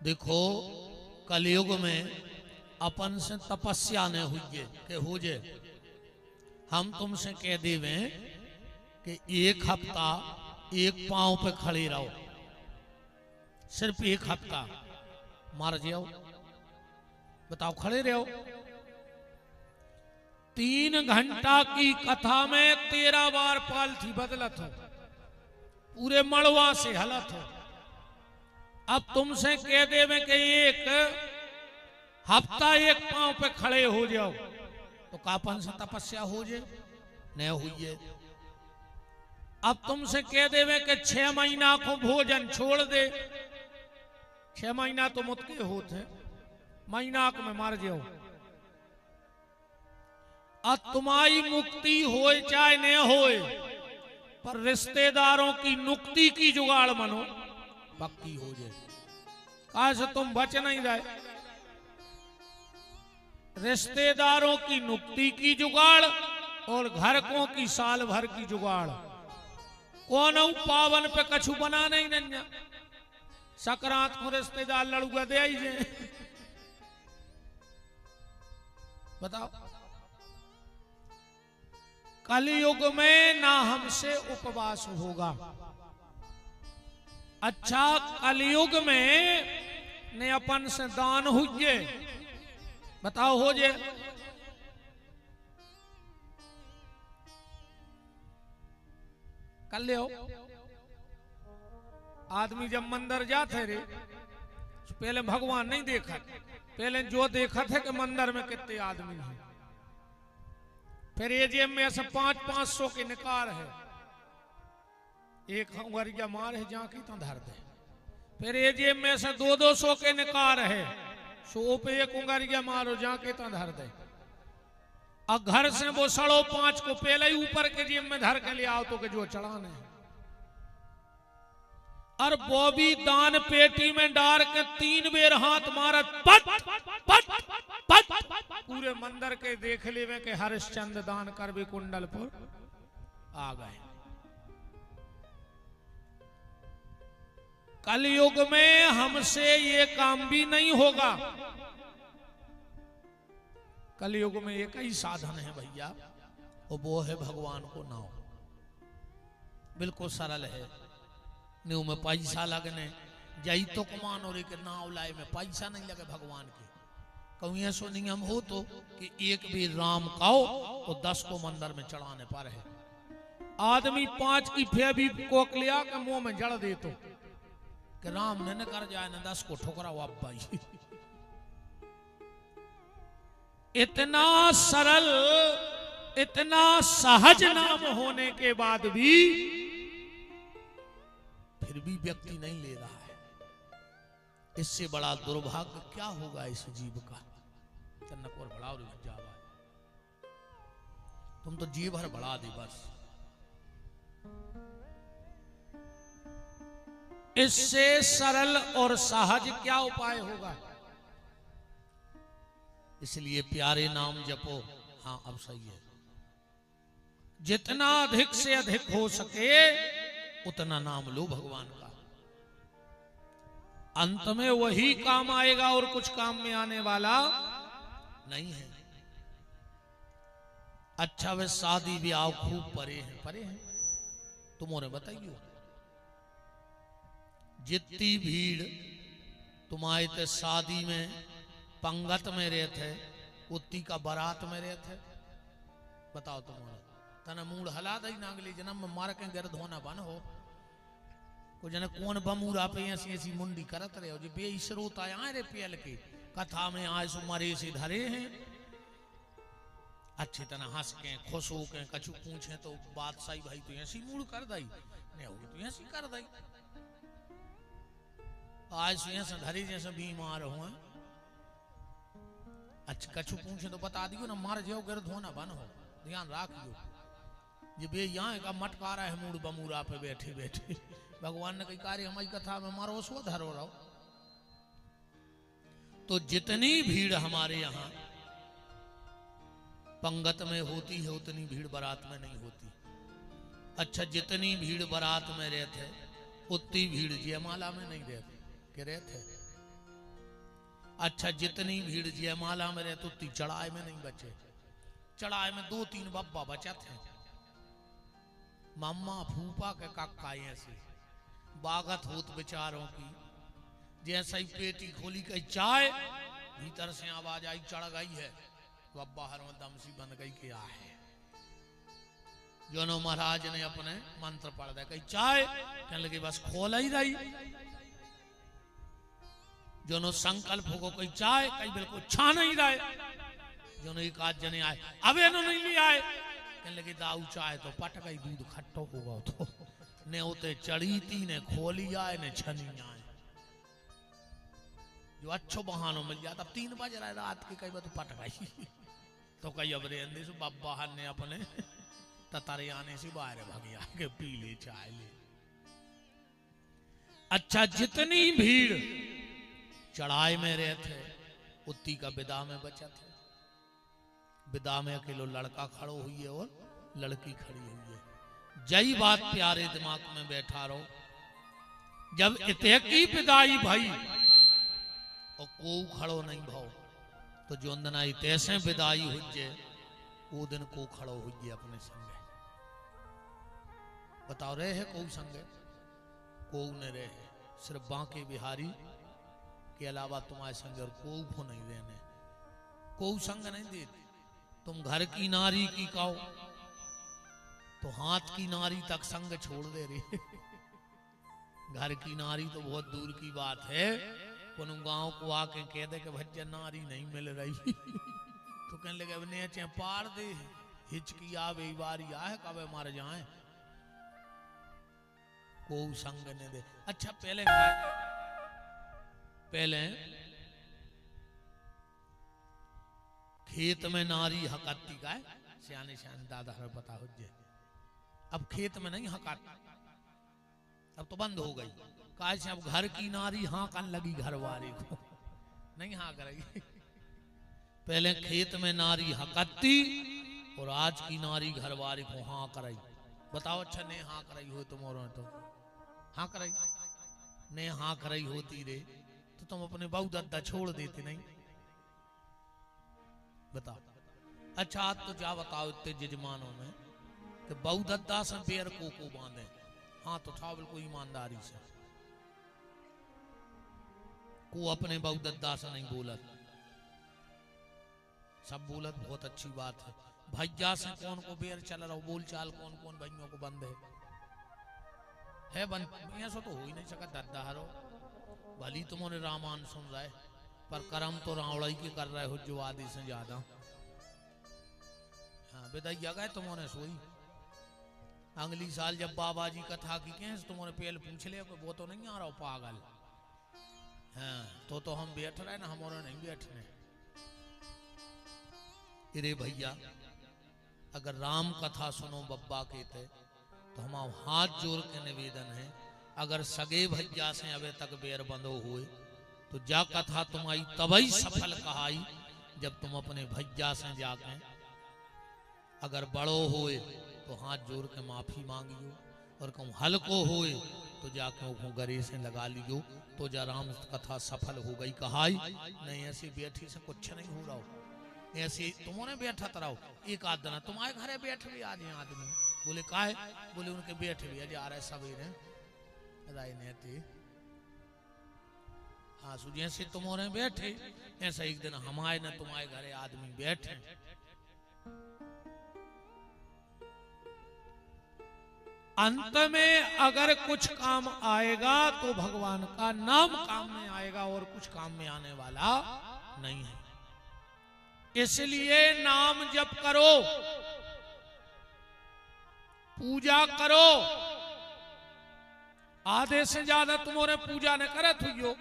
देखो कलयुग में अपन से तपस्या न हुई के हो जे हम तुमसे कह देवे कि एक हफ्ता एक पांव पे खड़े रहो, सिर्फ एक हफ्ता, मार जाओ। बताओ खड़े रहो। 3 घंटा की कथा में 13 बार पालथी बदलत हो, पूरे मड़वा से हलत हो। अब तुमसे कह देवे कि एक हफ्ता एक पांव पे खड़े हो जाओ, तो कापन से तपस्या हो जाए न हुई। अब तुमसे कह देवे कि 6 महीना को भोजन छोड़ दे, 6 महीना तो मुतके होते, महीना में मार जाओ। अब तुम्हारी मुक्ति होए चाहे न होए, पर रिश्तेदारों की नुक्ति की जुगाड़ मनो पक्की हो जाए। आज तुम बच नहीं रहे। रिश्तेदारों की नुक्ति की जुगाड़ और घरकों की साल भर की जुगाड़। कौन पावन पे कछु बना नहीं नन्या, सकरात को रिश्तेदार लड़ुआ दे आई जे। बताओ कलयुग में ना हमसे उपवास होगा। अच्छा कलयुग में ने अपन से दान हुए, बताओ हो जे। कर ले हो। आदमी जब मंदिर जाते रे, पहले भगवान नहीं देखा, पहले जो देखा थे कि मंदिर में कितने आदमी हैं। फिर ये जेब में ऐसा 500-500 के निकार है, एक उंगरिया मार है जाके तो धर दे। फिर ये जेब में से 200-200 के निकार है, 100 पे एक उंगरिया मारो जाके तो धर दे। और घर से वो 5.5 को पहले ही ऊपर के जेब में धर के ले आओ तो के जो चढ़ाने है। और वो भी दान पेटी में डाल के 3 बेर हाथ मारत पट पट पट, पूरे मंदिर के देख ले में के हरिश्चंद्र दान कर भी कुंडलपुर आ गए। कलयुग में हमसे ये काम भी नहीं होगा। कलयुग में एक ही साधन है भैया, और वो है भगवान को नाम। बिल्कुल सरल है। न्यू में पैसा लगने जई तो कमान और एक नाव लाए में पैसा नहीं लगे भगवान के। कहूँ ऐसा नियम हो तो कि एक भी राम काओ तो 10 को मंदिर में चढ़ाने पर है। आदमी 5 की फेबी कोक लिया के मुंह में जड़ दे तो कि राम ने कर जाए ना 10 को ठोकरा वाप भाई। इतना सरल इतना सहज नाम होने के बाद भी फिर भी व्यक्ति नहीं ले रहा है। इससे बड़ा दुर्भाग्य क्या होगा इस जीव का। चन्नकोर बढ़ाओ जावा, तुम तो जी भर बढ़ा दी बस। इससे सरल और सहज क्या उपाय होगा। इसलिए प्यारे नाम जपो। हाँ अब सही है, जितना अधिक से अधिक हो सके उतना नाम लो भगवान का। अंत में वही काम आएगा और कुछ काम में आने वाला नहीं है। अच्छा वे शादी ब्याह खूब परे हैं तुम्हारे बताइए। जितनी भीड़ तुम आए थे शादी में पंगत में रहते, उतनी का बारात में रहते। बताओ तुम्हारा तना मूड हला दई नागली जन्म में मार के गिर धोना बन हो। को जने कौन बमूरा पे ऐसी ऐसी मुंडी करत रहे हो जो बेइसरोत आया रे पेल के कथा में आज सुमारे से धरे हैं। अच्छी तरह हंस के खुश हो के कछु पूछे तो बात सही भाई तो ऐसी मूड कर दई नहीं होगी तो ऐसी कर दई। आज से धरी जैसे बीमार हुआ। अच्छा कछु पूछे तो बता दियो ना, मार जाओ गिर धोना बन हो। ध्यान रखियो ये बे यहाँ का मटका रहा है मूड बमूरा पे बैठे बैठे। भगवान ने कही कार्य हमारी कथा में मारो सो धरो रहो। तो जितनी भीड़ हमारे यहाँ पंगत में होती है उतनी भीड़ बारात में नहीं होती। अच्छा जितनी भीड़ बारात में रहते उतनी भीड़ जयमाला में नहीं रहती। के रहते अच्छा जितनी भीड़ जयमाला में रहे तो उतनी चढ़ाई में नहीं बचे। चढ़ाई में 2-3 बब्बा बचा थे, मम्मा फूफा के काका ऐसे बागत होत बेचारों की। जैसे ही पेटी खोली कही चाय, भीतर से आवाज आई चढ़ गई है। बब्बा हर में दम सी बन गई क्या है। जोनो महाराज ने अपने मंत्र पढ़ दिया, कही चाय, कहने लगे बस खोल ही रही। जोनो संकल्प हो कही चाय, कही बिल्कुल छा नहीं रहे। जोनो एक आध जने आए, अबे नो नहीं ले आए, कहने लगे दाऊ चाय तो पट गई, दूध खट्टो होगा तो ने उते चढ़ी थी, ने खोली आए, ने छनी आए। जो अच्छो बहानो मिल जाता। 3 बज रहा है रात के, कई बार तो पट गई तो कई अब रेंदे से बब्बा ने अपने ततारे आने से बाहर भागी आके पी ले चाय ले। अच्छा जितनी भीड़ चढ़ाई में रहे थे उतनी का विदा में बचा थे। विदा में अकेलो लड़का खड़ो हुई है और लड़की खड़ी हुई है। जई बात प्यारे दिमाग में बैठा रहो, जब इतने की विदाई भाई और को खड़ो नहीं भाव, तो जो अंदना तैसे विदाई हुई वो दिन को खड़ो हुई अपने संगे। बताओ रहे है को संगे? को न रहे, सिर्फ बांके बिहारी के अलावा तुम्हारे संग और को नहीं रहने, को संग नहीं देती। तुम घर की नारी की काओ तो हाथ की नारी तक संग छोड़ दे रही घर की नारी तो बहुत दूर की बात है। कोनो गांव को आके कह दे कि भज्जा नारी नहीं मिल रही तो कहने लगे अब ने चे पार दे, हिचकी आवे बारी आए कब मार जाए, को संग ने दे। अच्छा पहले खेत में नारी हकाती का है, सियाने सियाने दादा हमें पता हो जाए। अब खेत में नहीं हकात, अब तो बंद हो गई। काहे से अब घर की नारी हाँ कन लगी घर वाले को नहीं हाँ करेगी। पहले खेत में नारी हकाती और आज की नारी घर वाले को हाँ कराई। बताओ अच्छा ने हाँ कराई हो तुम्हारे तो हाँ कराई, ने हाँ कराई होती रे तो तुम अपने बहु दद्दा छोड़ देते नहीं। बताओ अच्छा आज तो क्या बताओ इतने जजमानों में कि बहु दद्दा से बेर को बांधे। हाँ तो था बिल्कुल ईमानदारी से, को अपने बहु दद्दा से नहीं बोलत, सब बोलत बहुत अच्छी बात है। भैया से कौन को बेर चल रहा हो, बोल चाल कौन कौन भाइयों को बंद है बंद, ऐसा तो हो ही नहीं सका। दद्दा हरो भली तुमने रामायण सुन रहा है पर कर्म तो रावड़ाई के कर रहे हो जो आदि से ज्यादा। हाँ बेदैया गए तुमने सोई। अगली साल जब बाबा जी कथा की कहें तुमने पहले पूछ लिया वो तो नहीं आ रहा पागल। हाँ तो हम बैठ रहे ना, हमारे नहीं बैठने। अरे भैया अगर राम कथा सुनो बब्बा के थे तो हम हाथ जोड़ के निवेदन है, अगर सगे भैया से अबे तक बेर बंधो हुए तो जा कथा तुम्हारी तभी सफल कहाई जब तुम अपने भैया से जाके अगर बड़ो होए तो हाथ जोड़ के माफी मांगियो, और कहूँ हल्को होए तो जाके वो गरे से लगा लियो तो जा राम कथा सफल हो गई कहाई। नहीं ऐसी बैठी से कुछ नहीं हो रहा हो, ऐसे तुमने बैठा रहो। एक आध दिन तुम्हारे घरे बैठ भी आ जाए आदमी, बोले काहे, बोले उनके बैठ भी जा रहे सवेरे राजनीति। हाँ सु जैसे तुमने बैठे ऐसा एक दिन हमारे न तुम्हारे घरे आदमी बैठे। अंत में अगर कुछ काम आएगा तो भगवान का नाम काम में आएगा और कुछ काम में आने वाला नहीं है। इसलिए नाम जप करो, पूजा करो। आधे से ज्यादा तुम्हारे पूजा न करे थुयो,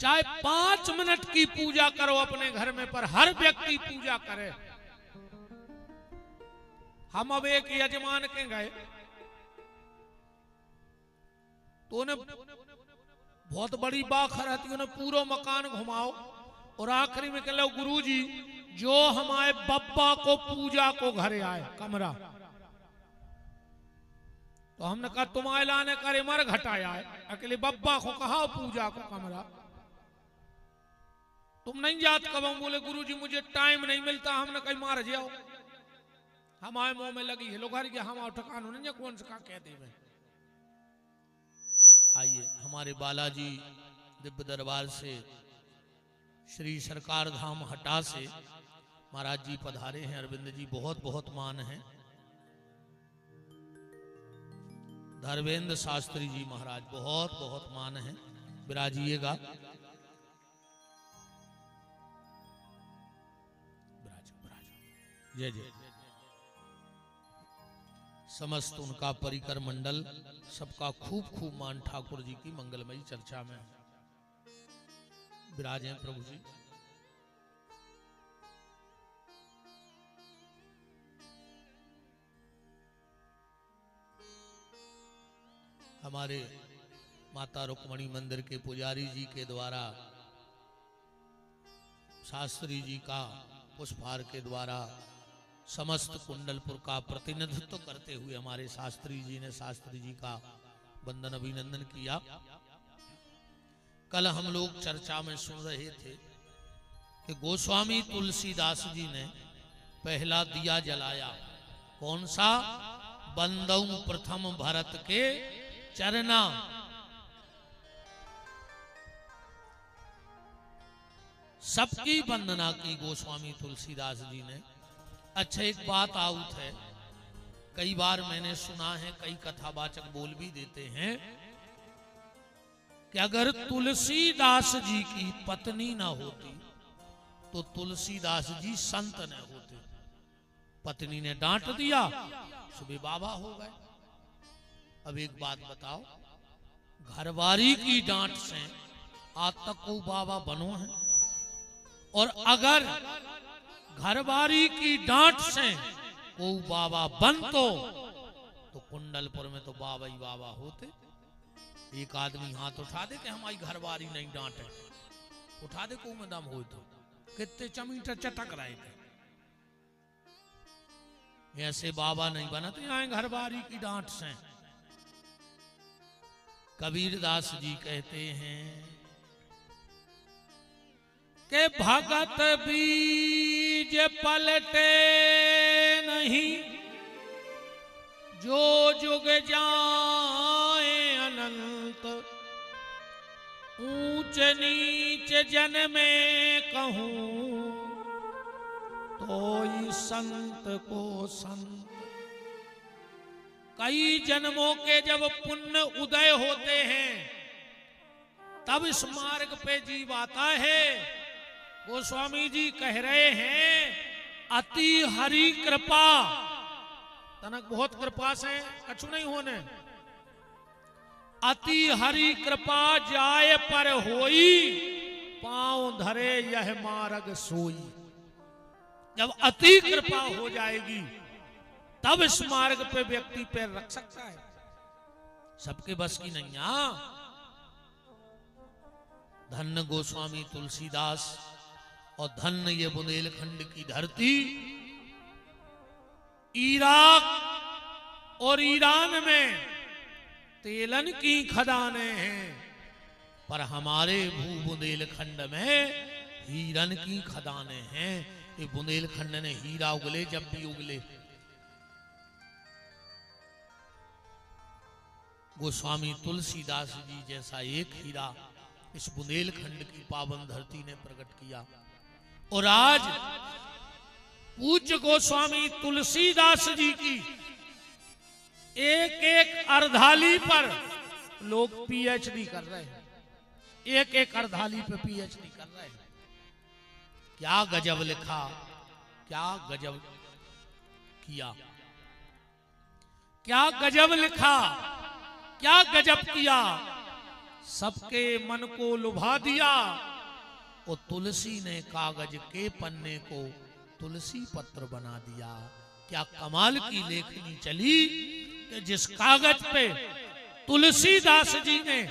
चाहे 5 मिनट की पूजा करो अपने घर में, पर हर व्यक्ति पूजा करे। हम अब एक यजमान के गए तो उन्हें बहुत बड़ी बाखर रहती, उन्हें पूरा मकान घुमाओ और आखिरी में कह लो गुरुजी जो हमारे बब्बा को पूजा को घरे आए कमरा, तो हमने कहा तुम्हारे लाने करे मर घटाया है, अकेले बब्बा को कहा पूजा को कमरा। तुम नहीं जात कब? हम बोले गुरुजी मुझे टाइम नहीं मिलता, हमने कहीं मार जाओ। हमारे मुंह में लगी है लोग के हम आओ ठकान नहीं कौन सा कह दे। आइए हमारे बालाजी दिव्य दरबार से श्री सरकार धाम हटा से महाराज जी पधारे हैं। अरविंद जी बहुत बहुत मान है। धर्मेंद्र शास्त्री जी महाराज बहुत बहुत मान है, विराजिएगा। जय जय। समस्त उनका परिकर मंडल सबका खूब खूब मान ठाकुर जी की मंगलमयी चर्चा में विराजे प्रभु जी। हमारे माता रुक्मणी मंदिर के पुजारी जी के द्वारा शास्त्री जी का पुष्पहार के द्वारा समस्त कुंडलपुर का प्रतिनिधित्व करते हुए हमारे शास्त्री जी ने शास्त्री जी का वंदन अभिनंदन किया। कल हम लोग चर्चा में सुन रहे थे कि गोस्वामी तुलसीदास जी ने पहला दिया जलाया। कौन सा? बंदऊ प्रथम भरत के चरना। सबकी वंदना की गोस्वामी तुलसीदास जी ने। अच्छा एक बात आउट है, कई बार मैंने सुना है, कई कथावाचक बोल भी देते हैं कि अगर तुलसीदास जी की पत्नी ना होती तो तुलसीदास जी संत न होते। पत्नी ने डांट दिया, सुबह बाबा हो गए। अब एक बात बताओ, घरवारी की डांट से आज तक को बाबा बनो है, और अगर घरवारी की डांट से को बाबा बनतो तो कुंडलपुर में तो बाबा ही बाबा होते। एक आदमी हाथ उठा दे कि हमारी घरवारी नहीं डांटे, उठा दे को में दम हो तो कितने चमीटर चटक रहे थे। ऐसे बाबा नहीं बना तो यहाँ घरवारी की डांट से। कबीरदास जी कहते हैं के भगत बीज पलटे नहीं, जो जुग जाए अनंत। ऊंच नीच जन में कहूं तो ही संत को संत। कई जन्मों के जब पुण्य उदय होते हैं तब इस मार्ग पे जीव आता है। गोस्वामी जी कह रहे हैं अति हरि कृपा। तनक बहुत कृपा से कछु नहीं होने। अति हरि कृपा जाए पर होई, पांव धरे यह मार्ग सोई। जब अति कृपा हो जाएगी तब इस मार्ग पे व्यक्ति पैर रख सकता है। सबके बस की नहीं। धन्य गोस्वामी तुलसीदास और धन्य ये बुंदेलखंड की धरती। इराक और ईरान में तेलन की खदानें हैं, पर हमारे भू बुंदेलखंड में हीरन की खदानें हैं। ये बुंदेलखंड ने हीरा उगले जब भी उगले। गोस्वामी तुलसीदास जी जैसा एक हीरा इस बुंदेलखंड की पावन धरती ने प्रकट किया। और आज पूज्य गोस्वामी तुलसीदास जी की एक एक अर्धाली पर लोग पीएचडी कर रहे हैं। एक एक अर्धाली पे पीएचडी कर रहे हैं। क्या गजब लिखा, क्या गजब किया, क्या गजब लिखा, क्या गजब किया। सबके मन को लुभा दिया। और तुलसी ने कागज के पन्ने को तुलसी पत्र बना दिया। क्या कमाल की लेखनी चली कि जिस कागज पे तुलसीदास जी ने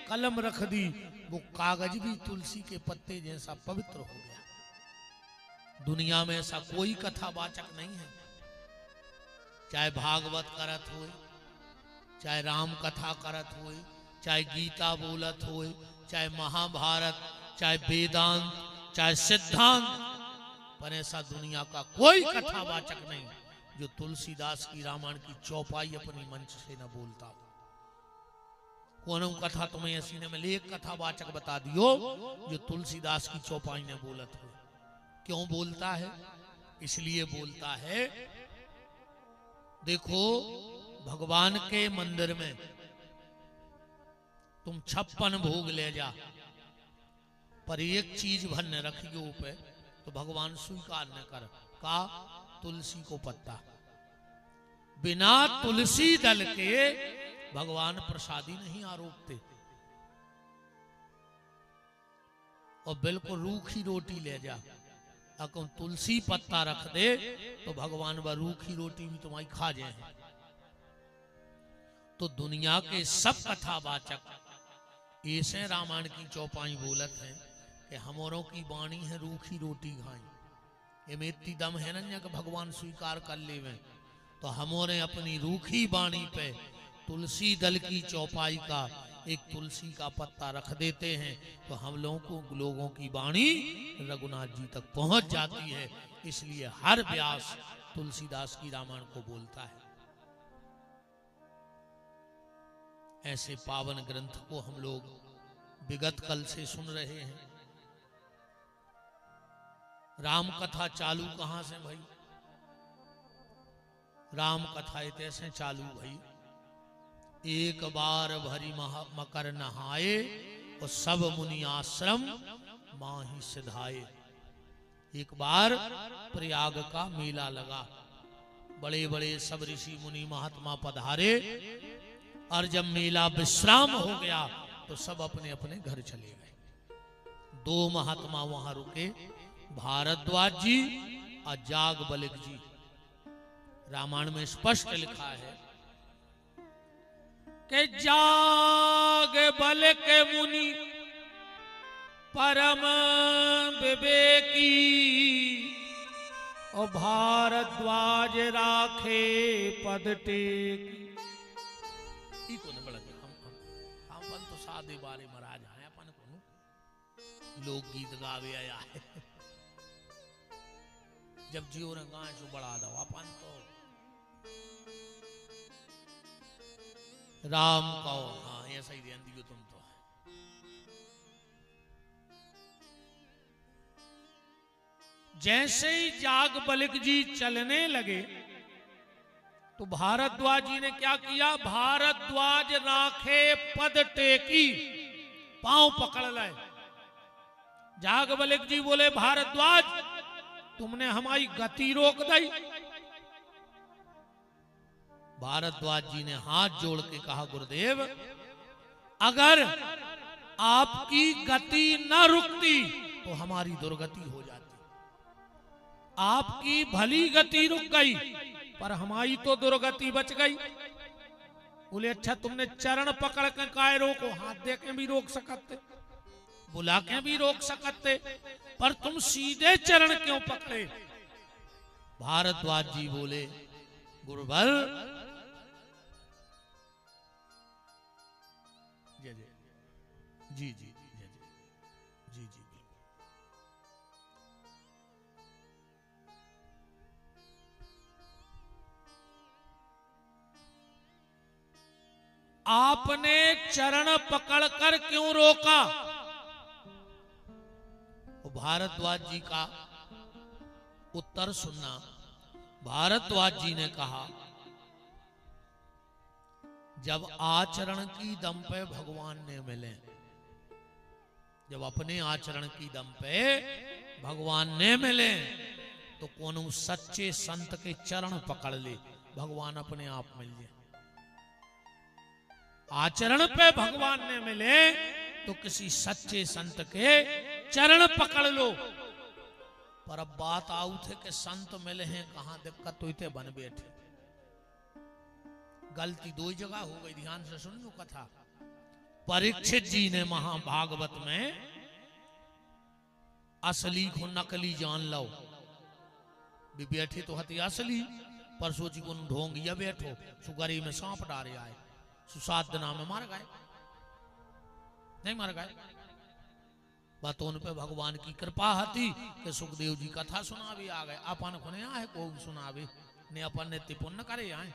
कलम रख दी वो कागज भी तुलसी के पत्ते जैसा पवित्र हो गया। दुनिया में ऐसा कोई कथावाचक नहीं है, चाहे भागवत करत होए, चाहे राम कथा करत होए, चाहे गीता बोलत होए, चाहे महाभारत, चाहे वेदांत, चाहे सिद्धांत, पर ऐसा दुनिया का कोई कथावाचक नहीं जो तुलसीदास की रामायण की चौपाई अपनी मंच से न बोलता हो। कौन कथा तुम्हें ऐसी ने मिली, एक कथावाचक बता दियो जो तुलसीदास की चौपाई ने बोलत हो। क्यों बोलता है? इसलिए बोलता है, देखो भगवान के मंदिर में तुम 56 भोग ले जा, पर एक चीज भर न रखियो पे, तो भगवान स्वीकार न कर। का? तुलसी को पत्ता। बिना तुलसी दल के भगवान प्रसादी नहीं आरोपते। और बिल्कुल रूखी रोटी ले जा, अगर तुलसी पत्ता रख दे तो भगवान वह रूखी रोटी भी तुम्हारी खा जाए। तो दुनिया के सब कथावाचक ऐसे रामायण की चौपाई बोलत हैं कि हमारों की वाणी है रूखी रोटी खाई। ये इतनी दम है ना कि भगवान स्वीकार कर लेवे, तो हमारे अपनी रूखी वाणी पे तुलसी दल की चौपाई का एक तुलसी का पत्ता रख देते हैं, तो हम लोगों की वाणी रघुनाथ जी तक पहुंच जाती है। इसलिए हर व्यास तुलसीदास की रामायण को बोलता है। ऐसे पावन ग्रंथ को हम लोग विगत कल से सुन रहे हैं। राम कथा चालू कहां से भाई? राम कथा ऐसे चालू भाई, एक बार भरी मकर नहाए और सब मुनि आश्रम माही सिधाए। एक बार प्रयाग का मेला लगा, बड़े बड़े सब ऋषि मुनि महात्मा पधारे, और जब मेला विश्राम हो गया तो सब अपने अपने घर चले गए। 2 महात्मा वहां रुके, भारद्वाज जी और जागबलिक जी। रामायण में स्पष्ट लिखा है कि जागबलिक मुनि परम विवेकी, और भारद्वाज राखे पद टेकी। हम तो सादे बारे महाराज हैं, अपन को लोक गीत गावे आया है। जब जियो ने गाय सो बढ़ा दो, अपन तो राम कहो। हाँ ऐसा ही ध्यान दियो तुम तो। जैसे ही जागबलिक जी चलने लगे तो भारद्वाज जी ने क्या किया? भारद्वाज राखे पद टेकी, पांव पकड़ लाए। जागबलिक जी बोले, भारद्वाज तुमने हमारी गति रोक दी। भारद्वाज जी ने हाथ जोड़ के कहा, गुरुदेव अगर आपकी गति न रुकती तो हमारी दुर्गति हो जाती। आपकी भली गति रुक गई पर हमारी तो दुर्गति बच गई। बोले अच्छा तुमने चरण पकड़ के काय रोको? हाथ दे के भी रोक सकते, बुला के भी रोक सकते, पर तुम सीधे चरण क्यों पकड़े? भारद्वाज जी बोले, गुरुवर जय जय जी जी जय जय जी जी। आपने चरण पकड़कर क्यों रोका? भारद्वाज जी का उत्तर सुनना। भारद्वाज जी ने कहा, जब आचरण की दम पे भगवान ने मिले, जब अपने आचरण की दम पे भगवान ने मिले, तो कौन सच्चे संत के चरण पकड़ ले, भगवान अपने आप मिल जाए। आचरण पे भगवान ने मिले तो किसी सच्चे संत के चरण पकड़ लो। पर अब बात आऊ थे कि संत मिले हैं कहां, दिक्कत तो इतने बन बैठे। गलती 2 जगह हो गई, ध्यान से सुन लो कथा। परीक्षित जी ने महाभागवत में असली को नकली जान लो, भी बैठे तो हती असली, पर सोची को ढोंग या बैठो सुगरी में सांप डारे आए, सुसाद नाम में मार गए, नहीं मार गए। बात उन पे भगवान की कृपा हती कि सुखदेव जी कथा सुनावे आ गए। अपन को है को सुनावे ने अपन ने पुण्य करे आए,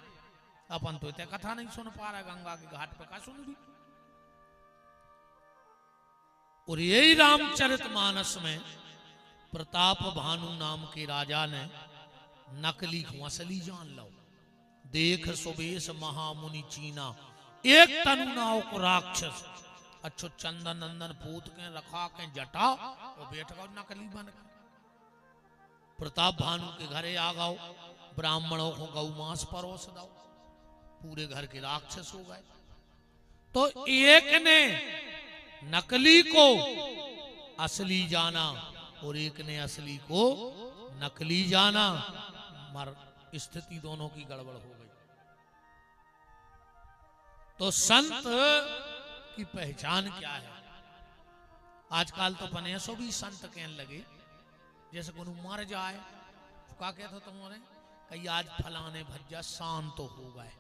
अपन तो इतने कथा नहीं सुन पा रहा, गंगा के घाट पे का सुन भी। और यही रामचरितमानस में प्रताप भानु नाम के राजा ने नकली को असली जान लो। देख सुबेश महामुनि चीना, एक तनु नाव को राक्षस, अच्छो चंदन नंदन पूत के रखा के जटा और बैठ गए नकली बन गए। प्रताप भानु के घरे आ गओ, ब्राह्मणों को गौ मांस परोस दो, पूरे घर के राक्षस हो गए। तो एक ने नकली को असली जाना और एक ने असली को नकली जाना, मर स्थिति दोनों की गड़बड़ हो गई। तो संत की पहचान क्या है? आजकल तो पनेसो भी संत कहने लगे, जैसे कोई मर जाए तो क्या कहते तुमने कहीं आज फलाने भज्जा शांत तो हो गए,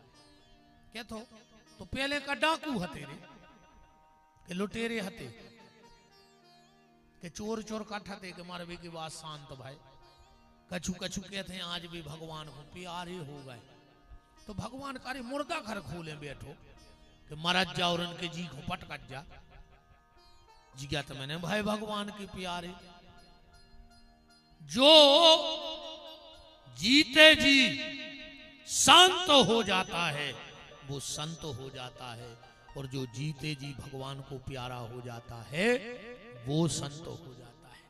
क्या तो पहले का डाकू हते रे के लुटेरे हते के चोर चोर काठते के मारवे की बात शांत भाई। कछु कछु कहते हैं आज भी भगवान को प्यारे हो गए। तो भगवान का मुर्दा घर खोले बैठो कि मरज जा और उनके जी को पटकट जा, जिज्ञा तो मैंने भाई भगवान के प्यारे। जो जीते जी शांत हो जाता है वो संत हो जाता है, और जो जीते जी भगवान को प्यारा हो जाता है वो संत हो जाता है।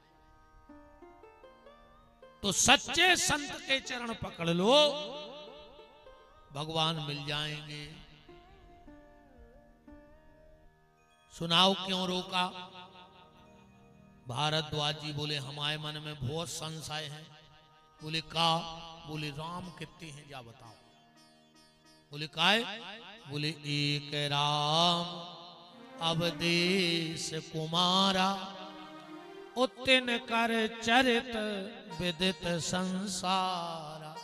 तो सच्चे संत के चरण पकड़ लो, भगवान मिल जाएंगे। सुनाओ क्यों रोका? भारद्वाज जी बोले हमारे मन में बहुत संशय है। बोले का? बोले राम कितने हैं जा बताओ। बोले काय? बोले एक राम अवदेश कुमारा, उतिन कर चरित विदित संसारा।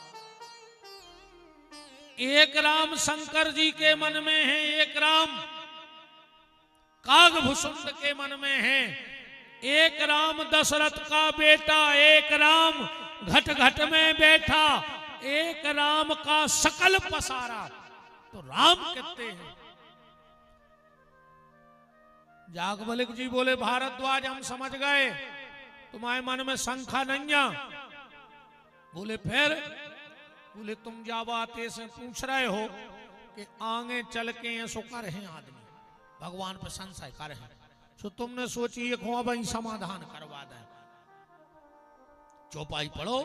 एक राम शंकर जी के मन में है, एक राम कागभूषुंड के मन में है, एक राम दशरथ का बेटा, एक राम घट घट में बैठा, एक राम का सकल पसारा। तो राम कितने हैं? जागवलिक जी बोले भारद्वाज हम समझ गए, तुम्हारे मन में शंका नहीं है। बोले फिर? बोले तुम जावाते से पूछ रहे हो कि आगे चल के सो कर हैं आदमी भगवान पर संशय कर हैं, सो तुमने सोची एक हो भाई समाधान करवा दें। चौपाई पढ़ो।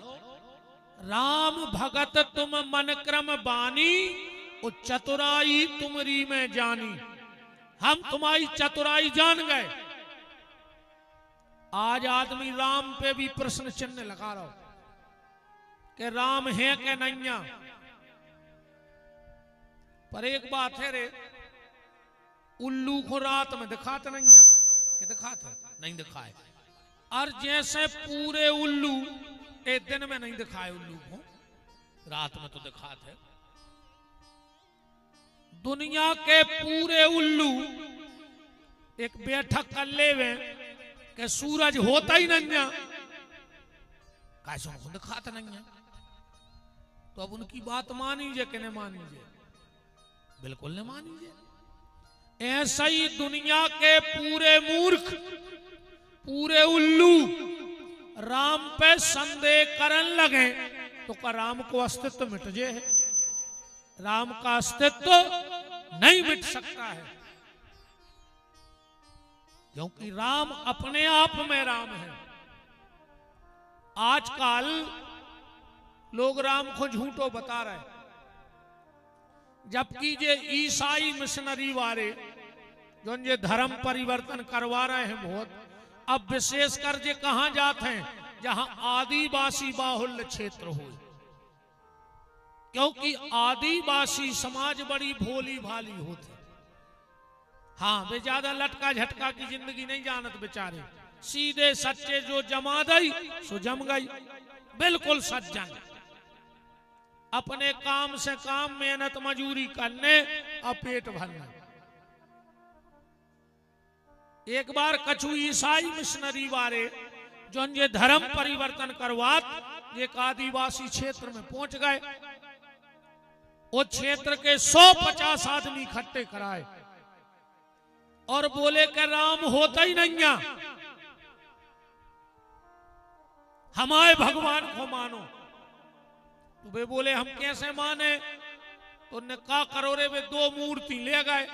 राम भगत तुम मन क्रम बानी, और चतुराई तुमरी में जानी। हम तुम्हारी चतुराई जान गए। आज आदमी राम पे भी प्रश्न चिन्ह लगा रहा हो कि राम है कि नहीं। पर एक बात है रे, उल्लू को रात में दिखाते नहीं है कि दिखाते नहीं दिखाए, और जैसे पूरे उल्लू एक दिन में नहीं दिखाए, उल्लू को रात में तो दिखाते। दुनिया के पूरे उल्लू एक बैठक कर ले कि सूरज होता ही नहीं है, कैसे उनको दिखाते नहीं है। तो अब उनकी बात मानीजे कि नहीं मानीजे? बिल्कुल नहीं मानीजे। ऐसा ही दुनिया के पूरे मूर्ख, पूरे उल्लू राम पे संदेह करने लगे तो का राम को अस्तित्व मिट जे है? राम का अस्तित्व नहीं मिट सकता है, क्योंकि राम अपने आप में राम है। आजकल लोग राम को झूठो बता रहे, जबकि ये ईसाई मिशनरी वाले जो ये धर्म परिवर्तन करवा रहे हैं बहुत, अब विशेषकर जे कहां जाते हैं जहां आदिवासी बाहुल्य क्षेत्र हो, क्योंकि आदिवासी समाज बड़ी भोली भाली होती। हाँ, वे ज्यादा लटका झटका की जिंदगी नहीं जानत बेचारे, सीधे सच्चे जो जमा गई सो जम गई, बिल्कुल सज्जन। अपने काम से काम, मेहनत मजूरी करने और पेट भरना। एक बार कछु ईसाई मिशनरी वाले जो ये धर्म परिवर्तन करवात एक आदिवासी क्षेत्र में पहुंच गए। वो क्षेत्र के 150 आदमी इकट्ठे कराए और बोले कि राम होता ही नहीं है, हमारे भगवान को मानो। तो वे बोले हम कैसे माने? तो उन्हें क्या करो रे? वे 2 मूर्ति ले गए,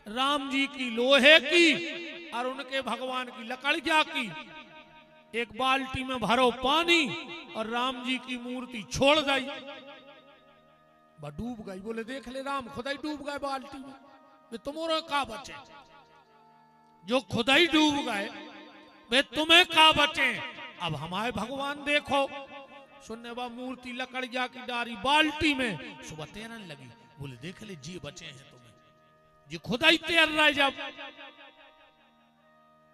राम जी की लोहे की और उनके भगवान की लकड़िया की। एक बाल्टी में भरो पानी और राम जी की मूर्ति छोड़ दी, वह डूब गई। बोले देख ले राम खुदा ही डूब गए बाल्टी में, वे तुम्हारे का बचे? जो खुदा ही डूब गए वे तुम्हें का बचे? अब हमारे भगवान देखो। सुनने बा मूर्ति लकड़िया की डारी बाल्टी में सुबह तैरने लगी। बोले देख ले जी बचे हैं तुम्हें, जी खुदा ही तैर रहा है। जब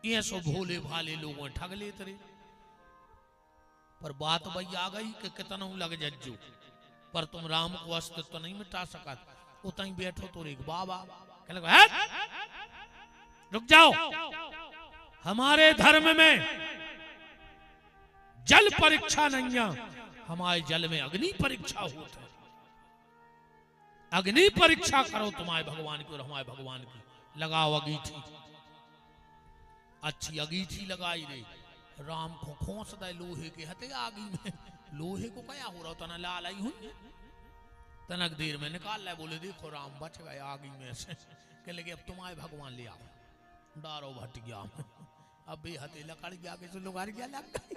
ये सो भोले भाले लोगों ठग लेते रहे, पर बात वही आ गई कि कितना लग जज्जो, पर तुम राम को अस्तित्व तो नहीं मिटा सका। उतनी बैठो तो एक बाबा कहने लगा रुक जाओ, हमारे धर्म में जल परीक्षा नहीं है, हमारे जल में अग्नि परीक्षा होती है। अग्नि परीक्षा करो तुम्हारे भगवान की और हमारे भगवान की। लगाओ अगीठी, अच्छी अगीठी लगाई रे। राम को खोस दे लोहे के हते आगी में। लोहे को क्या हो रहा? तना लाल आई हूं, तनक देर में निकाल लाए। बोले देखो राम बच गए आगी में से। कह लगे अब तुम्हारे भगवान ले आओ। डारो भट गया, अब बेहते लकड़ गया के तो लोग गया लग गए।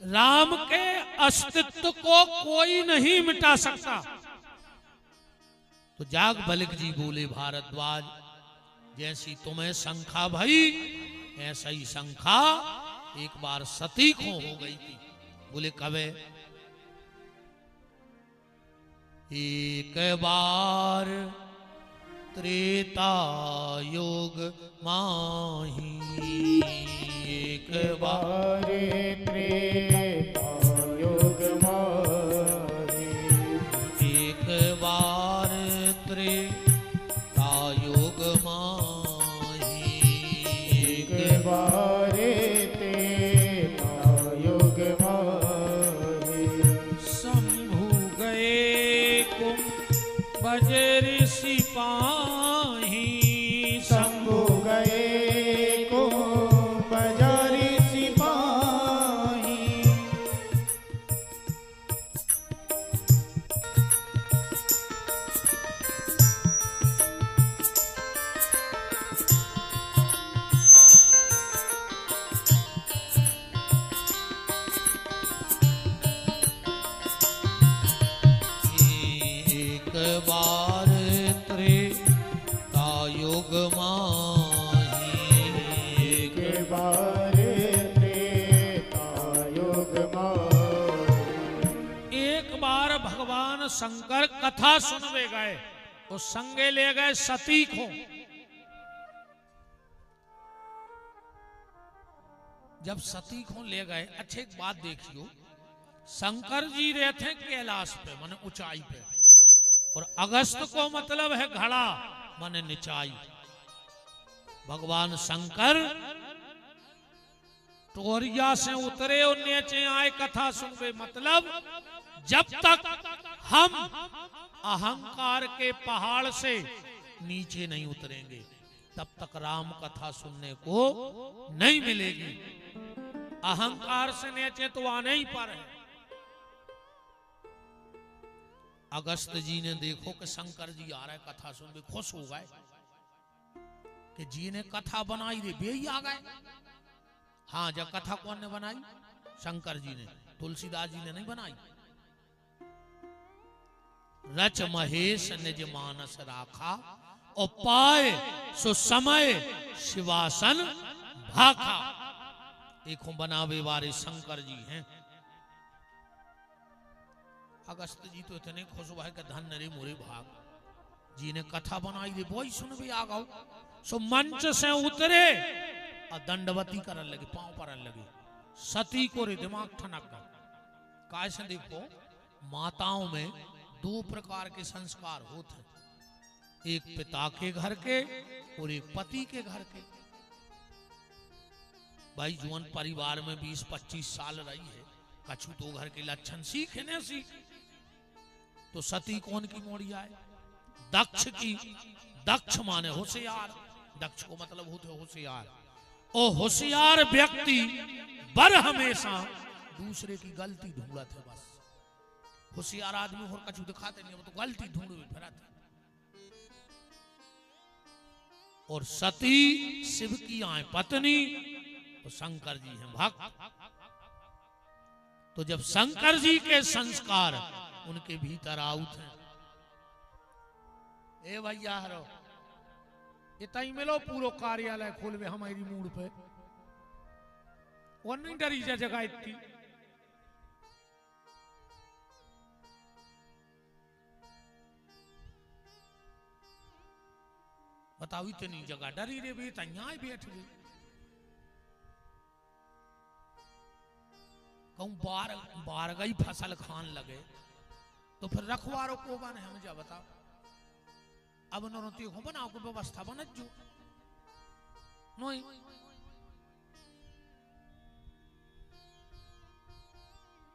राम के अस्तित्व को कोई नहीं मिटा सकता। तो जाग बलिक जी बोले भारद्वाज, जैसी तुम्हें शंखा भई ऐसा ही शंखा एक बार सती को हो गई थी। बोले कबे? एक बार त्रेता योग माही, एक बार त्रेता योग माही, एक बार त्रेता योग माही, एक बार त्रेता योग माही। शंभु गए कुंभ ऋषि पाही, शंभु गए कुंभ ऋषि पाही, एक बार त्रेता योग माही, एक बार त्रेता योग माही। एक बार भगवान शंकर कथा सुनवे गए, तो संगे ले गए सती को। जब सती को ले गए, अच्छे एक बात देखियो, शंकर जी रहते हैं कैलाश पे माने ऊंचाई पे, और अगस्त को मतलब है घड़ा माने निचाई। भगवान शंकर टोरिया से उतरे और नीचे आए कथा सुनवे। मतलब जब तक हम अहंकार के पहाड़ से नीचे नहीं उतरेंगे तब तक राम कथा सुनने को नहीं मिलेगी। अहंकार से नीचे तो आने ही पर है। अगस्त जी ने देखो कि शंकर जी आ रहे कथा सुन के खुश हो गए कि जी ने कथा बनाई रे बे ही आ गए। हाँ, जब कथा कौन ने बनाई? शंकर जी ने, तुलसीदास जी ने नहीं बनाई। रच महेश निज मानस राखा और पाए सो समय शिवासन भाखा। देखो बनावे वाले शंकर जी हैं। अगस्त जी तो इतने खुश हुआ है कि धन रे मोरे भाग, जी ने कथा बनाई रे वही सुन भी आ गओ। सो मंच से उतरे और दंडवती करने लगे, पांव परने लगे। सती को रे दिमाग ठनक गया। कैसे देखो, माताओं में दो प्रकार के संस्कार होते हैं, एक पिता के घर के और एक पति के घर के। भाई जुअन परिवार में 20-25 साल रही है, कछु तो घर के लक्षण सीखे न सीख। तो सती कौन की मोड़िया है? दक्ष की। दक्ष माने होशियार, दक्ष को मतलब होते होशियार। और होशियार व्यक्ति बर हमेशा दूसरे की गलती ढूंढते है। बस होशियार आदमी और कछु दिखाते नहीं, वो तो गलती ढूंढ फिराते। और सती शिव की आए पत्नी, तो शंकर जी हैं भक्त। तो जब शंकर जी के संस्कार उनके भीतर आउत हैं, ए भैया हरो इतना मिलो पूरा कार्यालय खोलवे हमारी मूड पे, और नहीं डरी जा जगह इतनी। बताओ इतनी जगह डरी रे भी तैयार बैठ गई। कहूं बार गई फसल खान लगे तो फिर रखवारो को बने हम जा बताओ। अब नौती को बनाओ को व्यवस्था बन जो नहीं।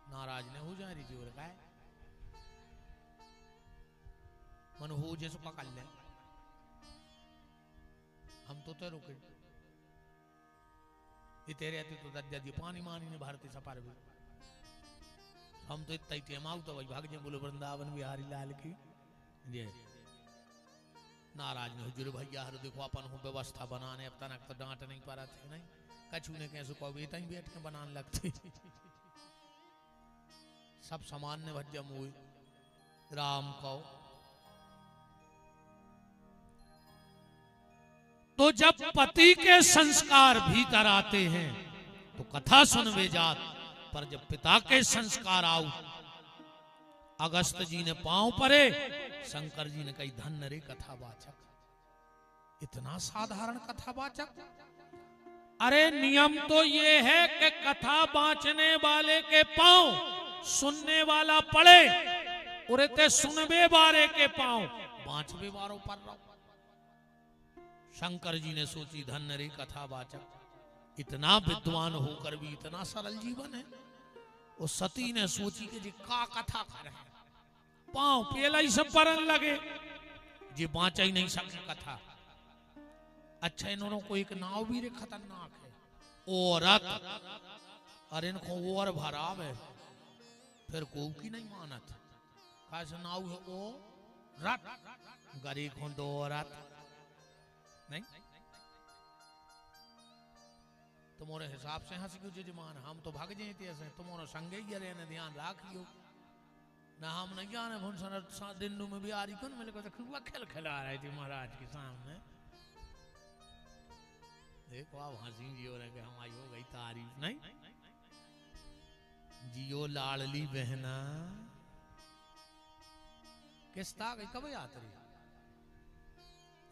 नाराज ने हो जा रही जोर का मन हो जैसे पकड़ ले, हम तो रुके तेरे आते तो दर्जा दी पानी मानी ने भारतीय सपार भी। हम तो इतना ही टेमाऊ तो भाई भाग जे बोले वृंदावन बिहारी लाल की जय। नाराज ने हुजूर भैया हर देखो अपन हो व्यवस्था बनाने, अब तक तो डांट नहीं पा रहा थे नहीं, कछु ने कैसे को बेटा ही बैठ के बनाने लगते। सब सामान्य भज्जम हुए राम को। तो जब पति के संस्कार भीतर आते हैं तो कथा सुनवे जात, पर जब पिता के संस्कार आउ, अगस्त जी ने पांव परे, शंकर जी ने कही धन्य रे कथावाचक। इतना साधारण कथावाचक। अरे नियम तो ये है कि कथा बांचने वाले के पांव सुनने वाला पड़े, और ते सुनवे बारे के पांव बांचवे वारों पर रहो। शंकर जी ने सोची धन्य रे कथावाचक, इतना विद्वान होकर भी इतना सरल जीवन है। और सती ने सोची कि जी का कथा कर है, पांव पेला ही सब परन लगे, जी बांचा ही नहीं सके कथा। अच्छा इन्होंने को एक नाव भी रे खतरनाक है, औरत, अरे इनको और भराव है, फिर को की नहीं मानत। कैसे नाव है ओ रत, गरीब हो दो औरत नहीं। तुम्हारे हिसाब से हंस क्यों जजमान, हम तो भाग जाते ऐसे, तुम्हारा संगे ही रहने ध्यान रखियो ना। हम नहीं जाने भुन दिन में भी आ रही कौन मेरे को तो खेल खिला रही थी महाराज के सामने। देखो आप हंसी जियो रहे कि हमारी हो गई तारीफ नहीं। जियो लाडली बहना किस्ता गई कब याद रही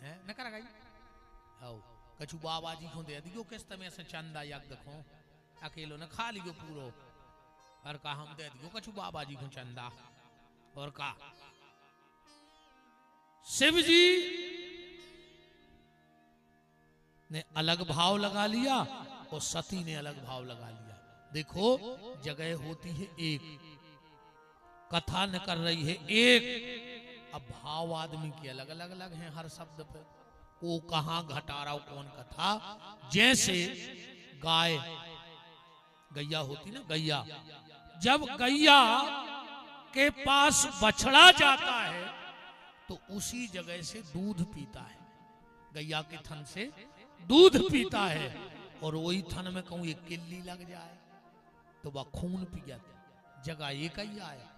है न कर गई। आओ कछु बाबा जी को दे दियो किस्त में से चंदा यक देखो, अकेलो न खा लियो पूरो, और का हम दे दियो कछु बाबा जी को चंदा। और का शिव जी ने अलग भाव लगा लिया और सती ने अलग भाव लगा लिया। देखो जगह होती है एक, कथा न कर रही है एक, अब भाव आदमी के अलग अलग अलग हैं हर शब्द पे। वो कहां घटा रहा कौन कथा। जैसे गाय गैया होती ना, गैया जब गैया के पास बछड़ा जाता है तो उसी जगह से दूध पीता है, गैया के थन से दूध पीता है। और वही थन में कहूं एक किल्ली लग जाए तो वह खून पिया, जगह एक ही आया,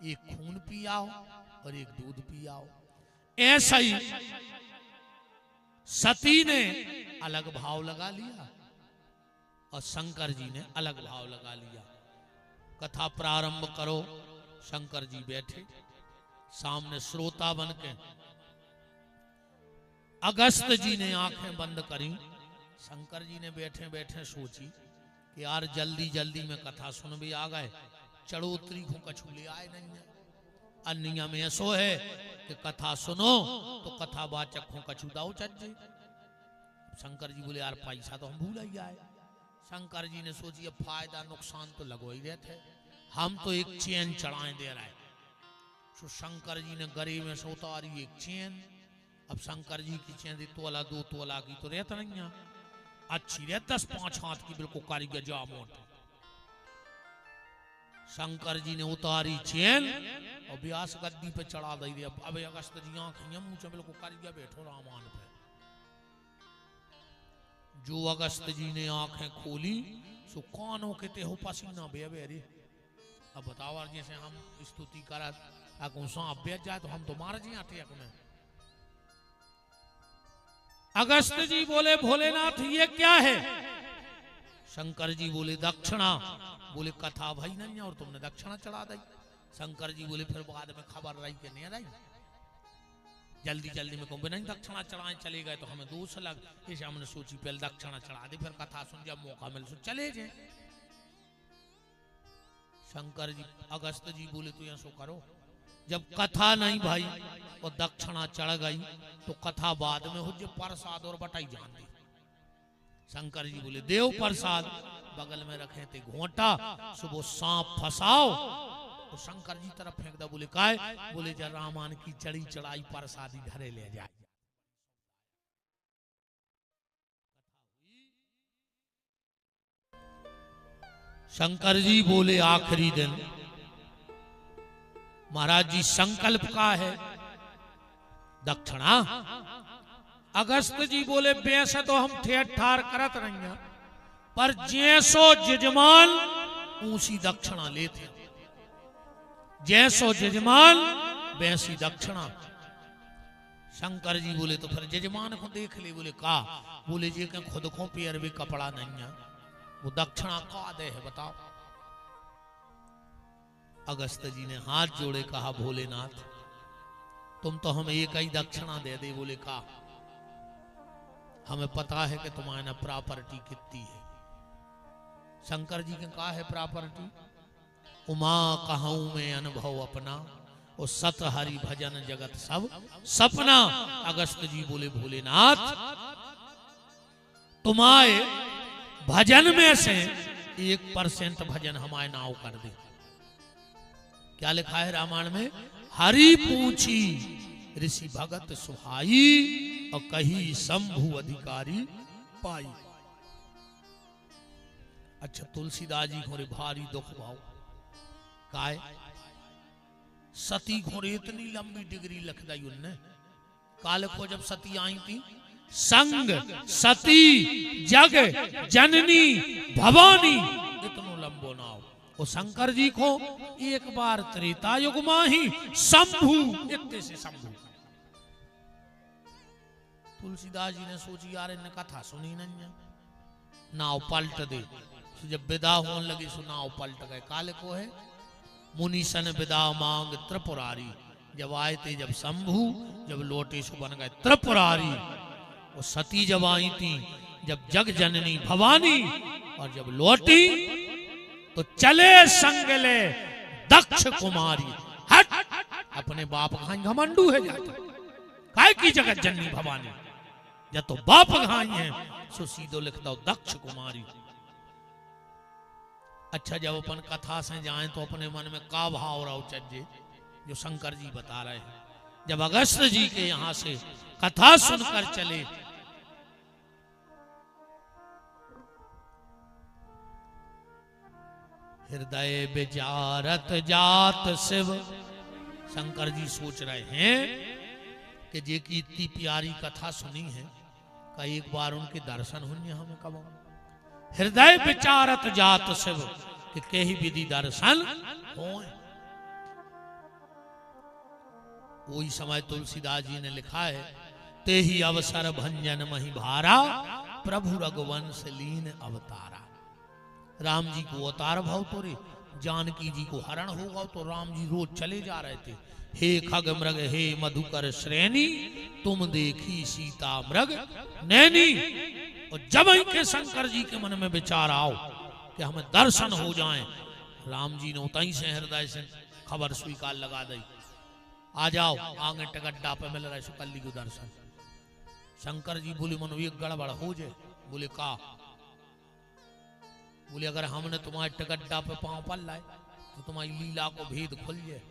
एक खून पियाओ और एक दूध पियाओ। ऐसा ही सती ने अलग भाव लगा लिया और शंकर जी ने अलग भाव लगा लिया। कथा प्रारंभ करो, शंकर जी बैठे सामने श्रोता बनके। अगस्त जी ने आंखें बंद करी, शंकर जी ने बैठे बैठे सोची कि यार जल्दी जल्दी में कथा सुन भी आ गए, चढ़ोतरी को कछु ले आए नहीं है। अन्य में ऐसो है कि कथा सुनो तो कथा वाचक हो कछु दाऊ चज्जे। शंकर जी बोले यार पैसा तो हम भूल ही आए। शंकर जी ने सोची अब फायदा नुकसान तो लगो ही रहते, हम तो एक चैन चढ़ाए दे रहे। तो शंकर जी ने गरी में से उतारी एक चैन। अब शंकर जी की चैन 2 तोला 2 तोला की तो रहता नहीं है, अच्छी रह 10-5 हाथ की बिल्कुल कारीगर जा मोट। शंकर जी ने उतारी चैन और व्यास गद्दी पे चढ़ा दी। अब अगस्त जी आंखें मुंह से बिल्कुल कारीगर बैठो रामान पे। जो अगस्त जी ने आंखें खोली सो कानों के ते हो पसीना बे रे। अब बताओ जैसे हम स्तुति करत अगो सांप बेच जाए तो हम तो मार जी टेक में। अगस्त जी बोले भोलेनाथ ये क्या है? शंकर जी बोले दक्षिणा। बोले कथा भाई नहीं और तुमने दक्षिणा चढ़ा दी। शंकर जी बोले फिर बाद में खबर रही कि नहीं रही, जल्दी जल्दी में कहूँ नहीं दक्षिणा चढ़ाए चले गए तो हमें दोष लग, इसे हमने सोची पहले दक्षिणा चढ़ा दे फिर कथा सुन, जब मौका मिल सो चले जाए। शंकर जी अगस्त जी बोले तो यहाँ सो करो, जब कथा नहीं भाई और दक्षिणा चढ़ गई तो कथा बाद में हो, जो प्रसाद और बटाई जान दी। शंकर जी बोले देव प्रसाद बगल में रखे थे घोंटा, सुबह सांप फंसाओ तो शंकर जी तरफ फेंक दा। बोले काय? बोले जब रामान की चढ़ी चढ़ाई प्रसादी धरे ले जाए। शंकर जी बोले आखिरी दिन महाराज जी संकल्प का है दक्षिणा। अगस्त जी बोले वैसे तो हम ठेठ ठार करत नहीं है, पर जैसो जजमान ऊंची दक्षिणा लेते, जैसो जजमान वैसी दक्षिणा। शंकर जी बोले तो फिर जजमान को देख ले। बोले का? बोले जी के खुद को पैर भी कपड़ा नहीं है, वो दक्षिणा का दे है बताओ। अगस्त जी ने हाथ जोड़े कहा भोलेनाथ तुम तो हमें एक ही दक्षिणा दे दे। बोले का? हमें पता है कि तुम्हारा प्रॉपर्टी कितनी है। शंकर जी के कहा है प्रॉपर्टी? उमा कहूं में अनुभव अपना और सत हरि भजन जगत सब सपना। अगस्त जी बोले भोलेनाथ तुम्हारे भजन में से 1% भजन हमारे नाव कर दे। क्या लिखा है रामायण में? हरि पूछी ऋषि भगत सुहाई और कही शंभु अधिकारी पाई। अच्छा तुलसीदास जी घोरे भारी दुख भाव काय सती घोरे इतनी लंबी डिग्री लिख दी उनने। काल को जब सती आई थी संग सती जग जननी भवानी इतनो लंबो नाव। और शंकर जी को एक बार त्रेता युग में ही शंभु इतने से शंभु। तुलसीदास जी ने सोची यार इन्हें कथा सुनी नहीं है, नाव पलट दे। जब विदा होने लगी सो नाव पलट गए। काले को है मुनीसन विदा मांग त्रिपुरारी। जब आए थे जब शंभु, जब लौटे सो बन गए त्रिपुरारी। और सती जब आई थी जब जग जननी भवानी, और जब लौटी तो चले संगले दक्ष कुमारी। हट अपने बाप घाई घमंडू है जाता काय की जगत जननी भवानी, जब तो बाप घाई है सो सीधो लिख दो दक्ष कुमारी। अच्छा जब अपन कथा से जाएं तो अपने मन में का भाव रहो चज्जे जो शंकर जी बता रहे हैं। जब अगस्त जी के यहां से कथा सुनकर चले हृदय विचारत जात शिव। शंकर जी सोच रहे हैं कि जे की इतनी प्यारी कथा सुनी है का एक बार उनके दर्शन होंगे हमें कब। हृदय विचारत जात शिव कि कहीं विधि दर्शन हो। वही समय तुलसीदास जी ने लिखा है ते ही अवसर भंजन मही भारा प्रभु रघुवंश लीन अवतारा। राम जी को अवतार भाव तो रे, जानकी जी को हरण होगा तो राम जी रोज चले जा रहे थे। हे खग मृग हे मधुकर श्रेणी तुम देखी सीता मृग नैनी। और जब इनके शंकर जी के मन में विचार आओ कि हमें दर्शन हो जाएं, राम जी ने उतई से हृदय से खबर स्वीकार लगा दी आ जाओ आगे टिकट्टा पे मिल रहा है सुकल्ली को दर्शन। शंकर जी बोले मनो एक गड़बड़ हो जाए। बोले का? बोले अगर हमने तुम्हारे टिकट्टा पे पांव पल लाए तो तुम्हारी लीला को भेद खुल जाए।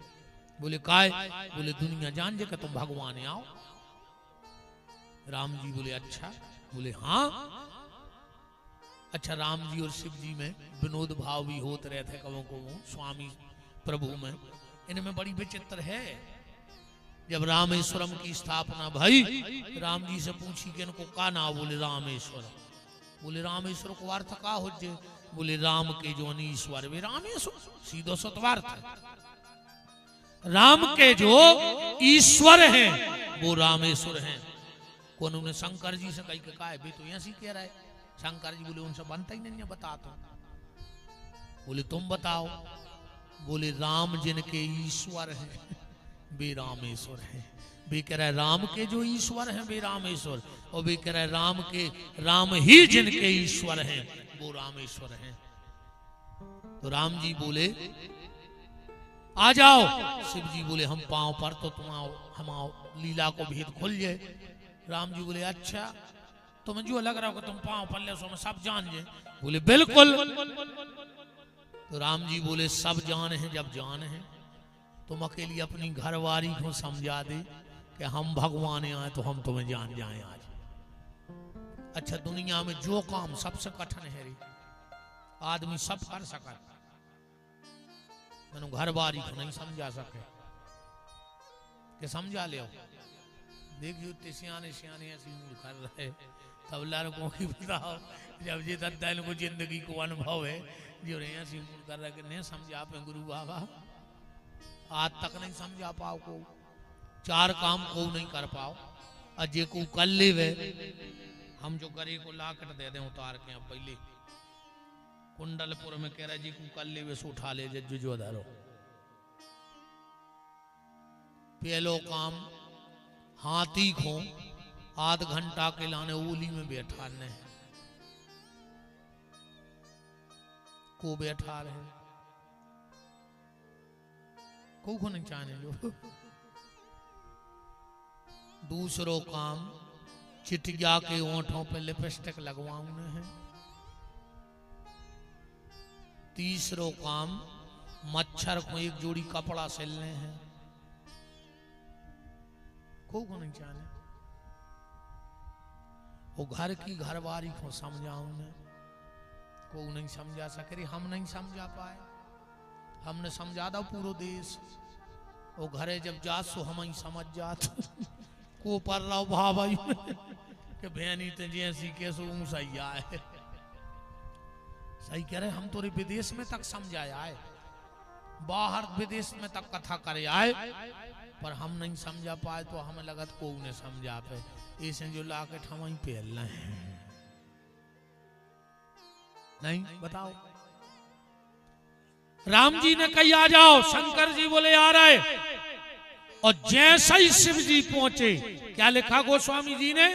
बोले काय? बोले दुनिया जान जे कि तुम भगवान आओ। राम जी बोले अच्छा? बोले हाँ। अच्छा राम जी और शिव जी में विनोद भाव भी होते रहते कबों को स्वामी प्रभु में। इनमें बड़ी विचित्र है। जब रामेश्वरम की स्थापना भाई राम जी से पूछी कि इनको का नाम? बोले रामेश्वर। बोले रामेश्वर को अर्थ का हो जे? बोले राम के जो अनीश्वर वे रामेश्वर सीधो सत्वार्थ है। राम के जो ईश्वर हैं वो रामेश्वर हैं। कौन? उन्हें शंकर जी से कही के कहा है बे तो ऐसी कह रहा है। शंकर जी बोले उनसे बनता ही नहीं है, बता तो। बोले तुम बताओ। बोले राम जिनके ईश्वर हैं वे रामेश्वर हैं। वे कह रहा है राम के जो ईश्वर हैं वे रामेश्वर, और वे कह रहा है राम के राम ही जिनके ईश्वर हैं वो रामेश्वर हैं। तो राम जी बोले आ जाओ। शिव जी बोले हम पांव पर तो तुम आओ, हम आओ, लीला को भेद खुल जाए। राम जी बोले अच्छा तुम्हें जो लग रहा हो कि तुम पांव पर ले सो मैं सब जान जाए। बोले बिल्कुल। तो राम जी बोले सब जान है जब जान है तुम अकेली अपनी घरवारी को समझा दे कि हम भगवान आए तो हम तुम्हें जान जाए आज। अच्छा दुनिया में जो काम सबसे कठिन है रे आदमी सब कर सका, मैंने घरवारी को नहीं समझा सके कि समझा ले। देखियो सियाने सियाने ऐसी मूड कर रहे तब लड़कों की बताओ जब ये दद्दा इनको जिंदगी को अनुभव है जो ऐसी मूड कर रहे कि नहीं समझा पे गुरु बाबा आज तक नहीं समझा पाओ को चार काम को नहीं कर पाओ अजय को कर ले वे हम जो गरे को लाकट दे दें उतार के अब पहले कुंडलपुर में कह रहा जी को कर ले वे सो उठा ले जो धरो। पहलो काम हाथी को आध घंटा के लाने ओली में बैठाने को बैठा रहे को नहीं चाहने जो। दूसरो काम चिटिया के ओंठों पे लिपस्टिक लगवाने हैं। तीसरो काम मच्छर को एक जोड़ी कपड़ा सिलने हैं को नहीं चाहने। वो घर की घरवारी को समझाऊंने को नहीं समझा सके। हम नहीं समझा पाए, हमने समझा दो पूरा देश। वो घरे जब जा सो हम ही समझ जात को पर रहा भाई कि बहनी तो जैसी कैसो सही आए सही कह रहे। हम तो विदेश में तक समझाया है, बाहर विदेश में तक कथा करे आए, पर हम नहीं समझा पाए तो हमें लगा को उन्हें समझा पे ऐसे जो लाकेट हम ही पहलना है। नहीं बताओ। राम जी ने कही आ जाओ, शंकर जी बोले आ रहे, और जैसे ही शिव जी पहुंचे क्या लिखा गोस्वामी जी ने?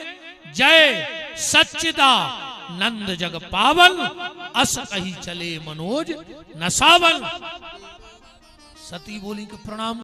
जय सच्चिदा नंद जग पावन अस कही चले मनोज नसावन। सती बोली कि प्रणाम